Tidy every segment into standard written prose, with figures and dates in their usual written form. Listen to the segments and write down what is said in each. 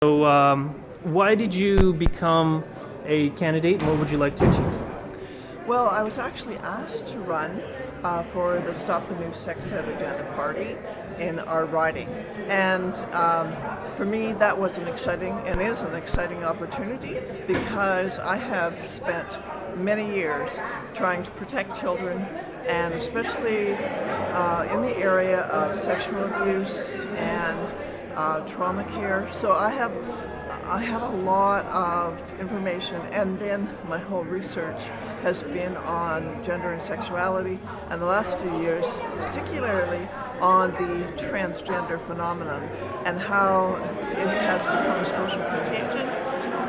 So, why did you become a candidate, and what would you like to achieve? Well, I was actually asked to run for the Stop the New Sex Ed Agenda party in our riding. And for me, that was an exciting and is an exciting opportunity because I have spent many years trying to protect children, and especially in the area of sexual abuse and trauma care. So I have a lot of information, and then my whole research has been on gender and sexuality, and the last few years, particularly on the transgender phenomenon and how it has become a social contagion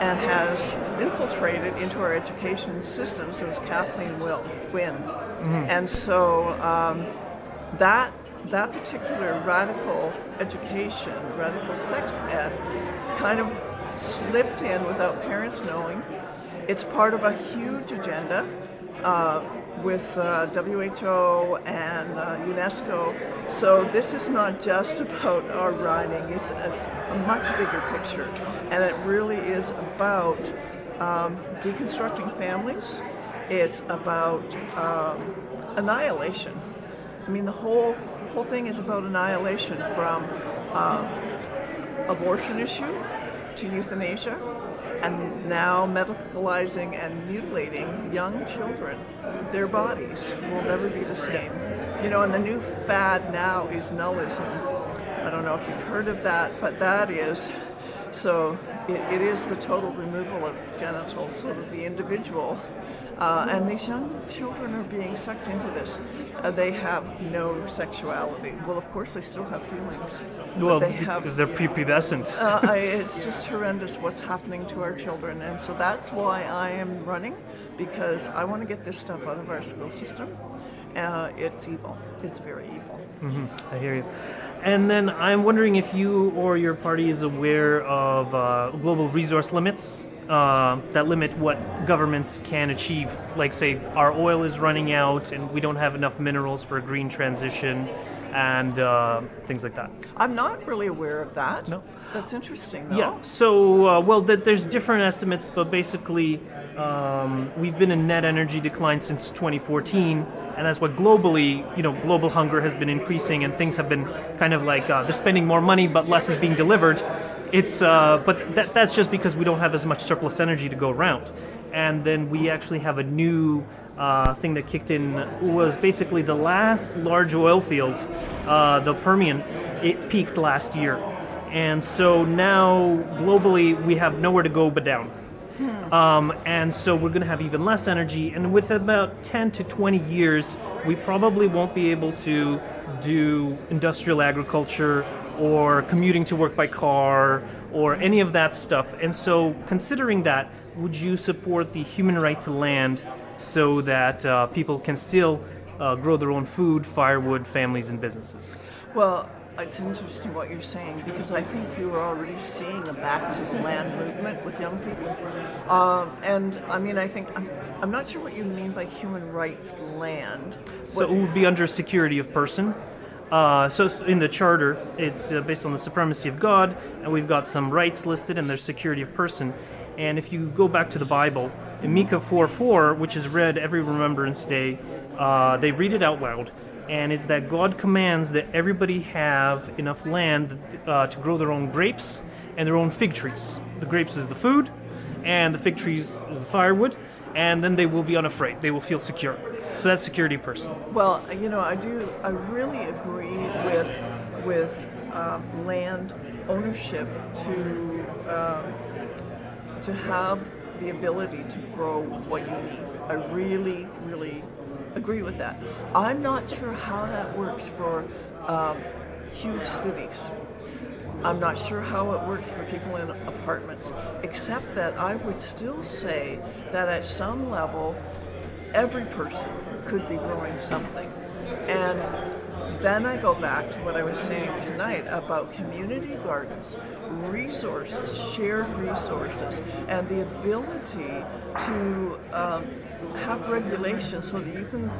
and has infiltrated into our education systems, as Kathleen will win. And so that particular radical education, radical sex ed, kind of slipped in without parents knowing. It's part of a huge agenda with WHO and UNESCO. So this is not just about our riding, it's a much bigger picture. And it really is about deconstructing families. It's about annihilation. I mean, the whole thing is about annihilation, from abortion issue to euthanasia, and now medicalizing and mutilating young children. Their bodies will never be the same. You know, and the new fad now is nullism. I don't know if you've heard of that, but that is, so it is the total removal of genitals so that the individual, and these young children are being sucked into this. They have no sexuality. Well, of course, they still have feelings. Well, they have, because they're prepubescent. it's just horrendous what's happening to our children. And so that's why I am running, because I want to get this stuff out of our school system. It's evil. It's very evil. I hear you. And then I'm wondering if you or your party is aware of global resource limits that limit what governments can achieve. Like, say, our oil is running out and we don't have enough minerals for a green transition and things like that. I'm not really aware of that. No? That's interesting, though. Yeah, so, there's different estimates, but basically we've been in net energy decline since 2014, and that's what globally, global hunger has been increasing, and things have been kind of like they're spending more money, but less is being delivered. But that's just because we don't have as much surplus energy to go around. And then we actually have a new thing that kicked in, was basically the last large oil field, the Permian. It peaked last year. And so now, globally, we have nowhere to go but down. And so we're going to have even less energy. And with about 10 to 20 years, we probably won't be able to do industrial agriculture or commuting to work by car or any of that stuff. And so, considering that, would you support the human right to land so that people can still grow their own food, firewood, families, and businesses? Well, it's interesting what you're saying, because I think you are already seeing a back to the land movement with young people. And I mean, I'm not sure what you mean by human rights land. So it would be under security of person. So in the charter, it's based on the supremacy of God, and we've got some rights listed, and there's security of person. And if you go back to the Bible, in Micah 4:4, which is read every Remembrance Day, they read it out loud, and it's that God commands that everybody have enough land to grow their own grapes and their own fig trees. The grapes is the food, and the fig trees is the firewood, and then they will be unafraid. They will feel secure. So that's security of person. Well, I really agree with land ownership to have the ability to grow what you need. I really, really agree with that. I'm not sure how that works for huge cities. I'm not sure how it works for people in apartments, except that I would still say that at some level, every person could be growing something. And then I go back to what I was saying tonight about community gardens, resources, shared resources, and the ability to have regulations so that you can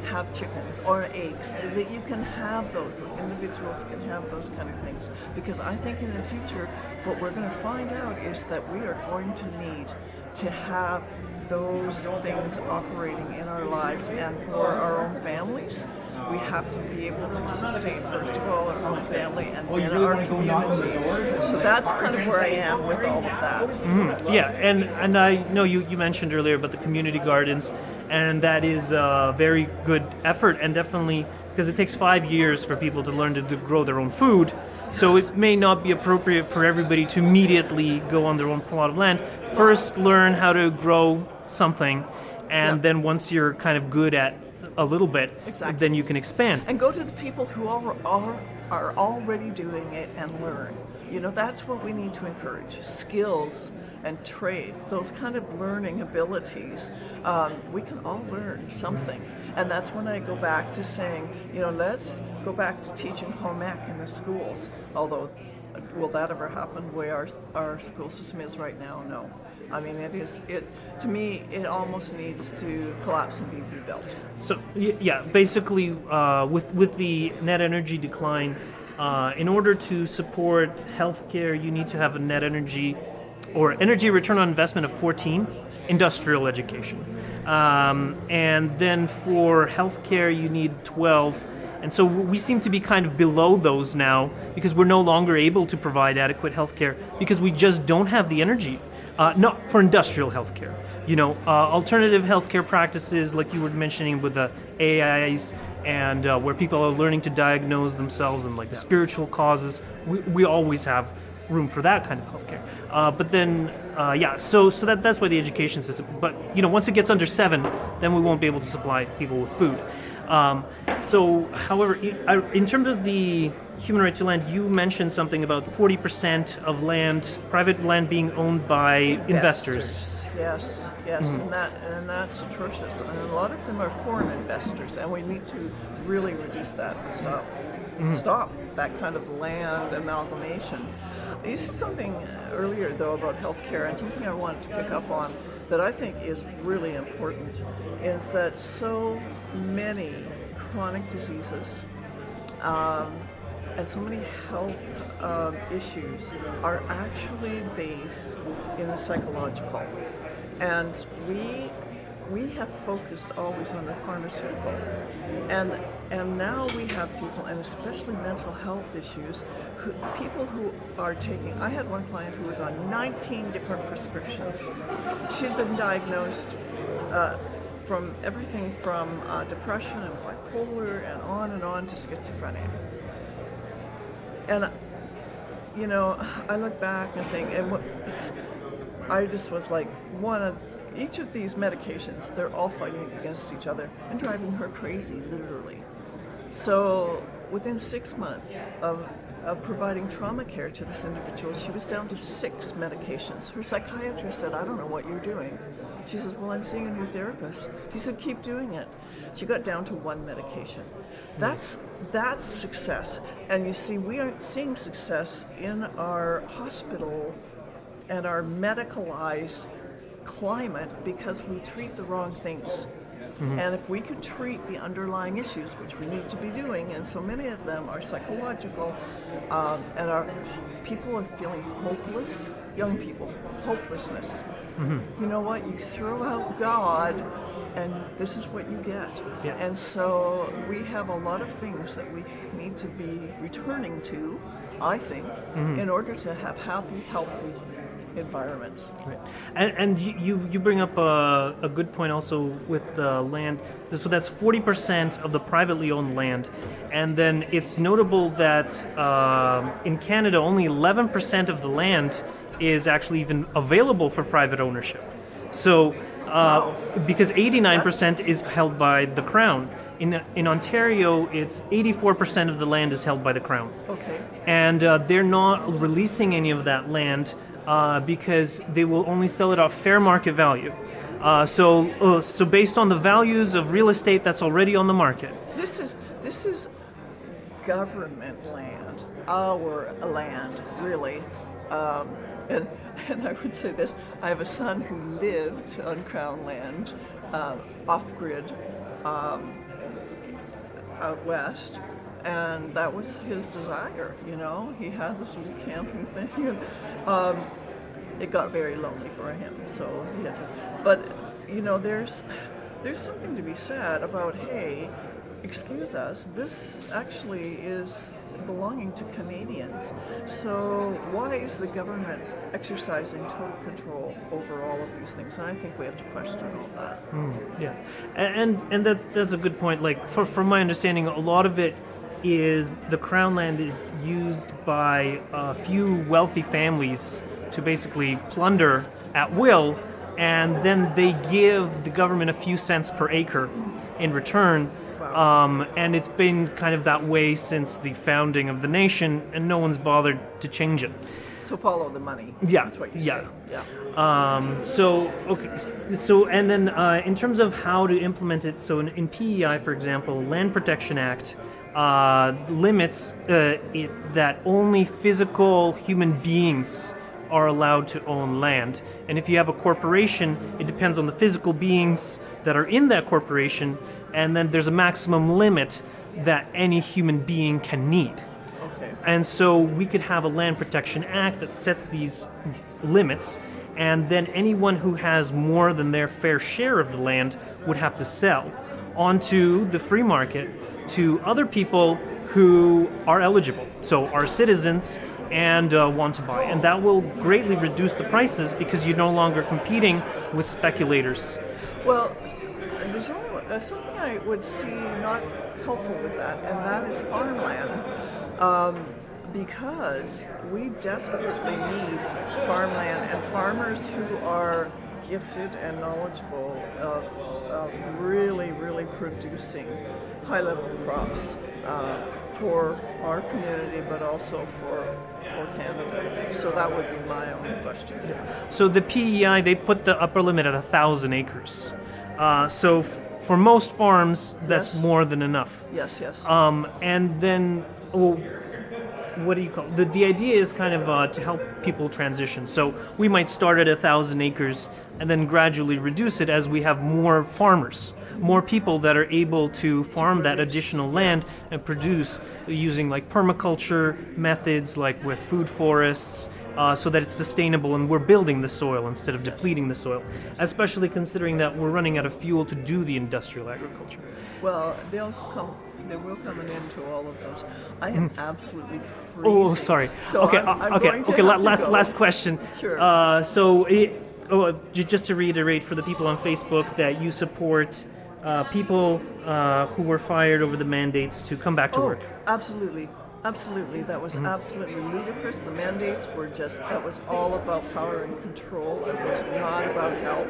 have chickens or eggs, that you can have those, that individuals can have those kind of things. Because I think in the future, what we're going to find out is that we are going to need to have those things operating in our lives, and for our own families, we have to be able to sustain, first of all, our own family and then our community. So that's kind of where I am with all of that. Yeah, and I know you mentioned earlier about the community gardens, and that is a very good effort, and definitely because it takes 5 years for people to learn to grow their own food. So it may not be appropriate for everybody to immediately go on their own plot of land. First, learn how to grow something, and then once you're kind of good at a little bit, then you can expand. And go to the people who are already doing it and learn. You know, that's what we need to encourage. Skills and trade, those kind of learning abilities. We can all learn something. And that's when I go back to saying, you know, let's go back to teaching home ec in the schools. Although, will that ever happen the way our school system is right now? No. I mean, to me, it almost needs to collapse and be rebuilt. So, yeah, basically, with the net energy decline, in order to support healthcare, you need to have a net energy or energy return on investment of 14, industrial education. And then for healthcare, you need 12. And so we seem to be kind of below those now because we're no longer able to provide adequate healthcare because we just don't have the energy. Not for industrial healthcare. You know, alternative healthcare practices like you were mentioning with the AIs and where people are learning to diagnose themselves and like the spiritual causes, we always have room for that kind of healthcare. But then, so that's why the education system. But you know, once it gets under 7, then we won't be able to supply people with food. However, in terms of the human right to land, you mentioned something about 40% of land, private land, being owned by investors. Yes, and that's atrocious. And a lot of them are foreign investors, and we need to really reduce that and stop that kind of land amalgamation. You said something earlier, though, about healthcare, and something I wanted to pick up on that I think is really important is that so many chronic diseases and so many health issues are actually based in the psychological. And we have focused always on the pharmaceutical. And now we have people, and especially mental health issues, people who are taking, I had one client who was on 19 different prescriptions. She'd been diagnosed from everything from depression and bipolar and on to schizophrenia. And, you know, I look back and think, I just was like, each of these medications, they're all fighting against each other and driving her crazy, literally. So within 6 months of providing trauma care to this individual, she was down to 6 medications. Her psychiatrist said, I don't know what you're doing. She says, well, I'm seeing a new therapist. He said, keep doing it. She got down to 1 medication. That's success. And you see, we aren't seeing success in our hospital and our medicalized climate because we treat the wrong things. And if we could treat the underlying issues, which we need to be doing, and so many of them are psychological, and our people are feeling hopeless, young people, hopelessness. You know what? You throw out God, and this is what you get. Yeah. And so we have a lot of things that we need to be returning to, I think, in order to have happy, healthy environments. Right. And you bring up a good point also with the land. So that's 40% of the privately owned land. And then it's notable that in Canada, only 11% of the land is actually even available for private ownership. So because 89% is held by the Crown. In Ontario, it's 84% of the land is held by the Crown. Okay. And they're not releasing any of that land because they will only sell it off fair market value. So based on the values of real estate that's already on the market. This is government land, our land, really. And I would say this: I have a son who lived on Crown land, off grid. out west, and that was his desire. You know, he had this little camping thing, and it got very lonely for him. So he had to. But you know, there's something to be said about, hey, excuse us, this actually is belonging to Canadians. So why is the government exercising total control over all of these things? And I think we have to question all that. Yeah, and that's a good point. Like from my understanding, a lot of it is the Crown land is used by a few wealthy families to basically plunder at will, and then they give the government a few cents per acre in return. And it's been kind of that way since the founding of the nation, and no one's bothered to change it. So follow the money. Yeah, That's what you yeah. say. Yeah. So and then in terms of how to implement it, so in PEI, for example, Land Protection Act limits it that only physical human beings are allowed to own land. And if you have a corporation, it depends on the physical beings that are in that corporation, and then there's a maximum limit that any human being can need. Okay. And so we could have a Land Protection Act that sets these limits, and then anyone who has more than their fair share of the land would have to sell onto the free market to other people who are eligible, so are citizens and want to buy. And that will greatly reduce the prices because you're no longer competing with speculators. Well, there's only something I would see not helpful with that, and that is farmland. Because we desperately need farmland and farmers who are gifted and knowledgeable of really, really producing high-level crops for our community, but also for Canada. So that would be my only question. So the PEI, they put the upper limit at 1,000 acres. So for most farms, that's Yes. more than enough. Yes, yes. And then, what do you call it? The idea is kind of to help people transition. So we might start at 1,000 acres and then gradually reduce it as we have more farmers, more people that are able to farm that additional land and produce using like permaculture methods, like with food forests, so that it's sustainable and we're building the soil instead of depleting the soil, especially considering that we're running out of fuel to do the industrial agriculture. Well, there will come an end to all of those. I am absolutely freezing. Oh, sorry. So Okay, I'm okay, going to okay. have to go. Last question. Sure. Just to reiterate for the people on Facebook that you support people who were fired over the mandates to come back to work. Absolutely. Absolutely. That was absolutely ludicrous. The mandates were that was all about power and control. It was not about help.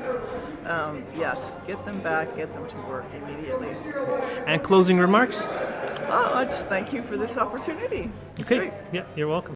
Yes, get them back, get them to work immediately. And closing remarks? Oh, I just thank you for this opportunity. It's Okay. great. Yeah, you're welcome.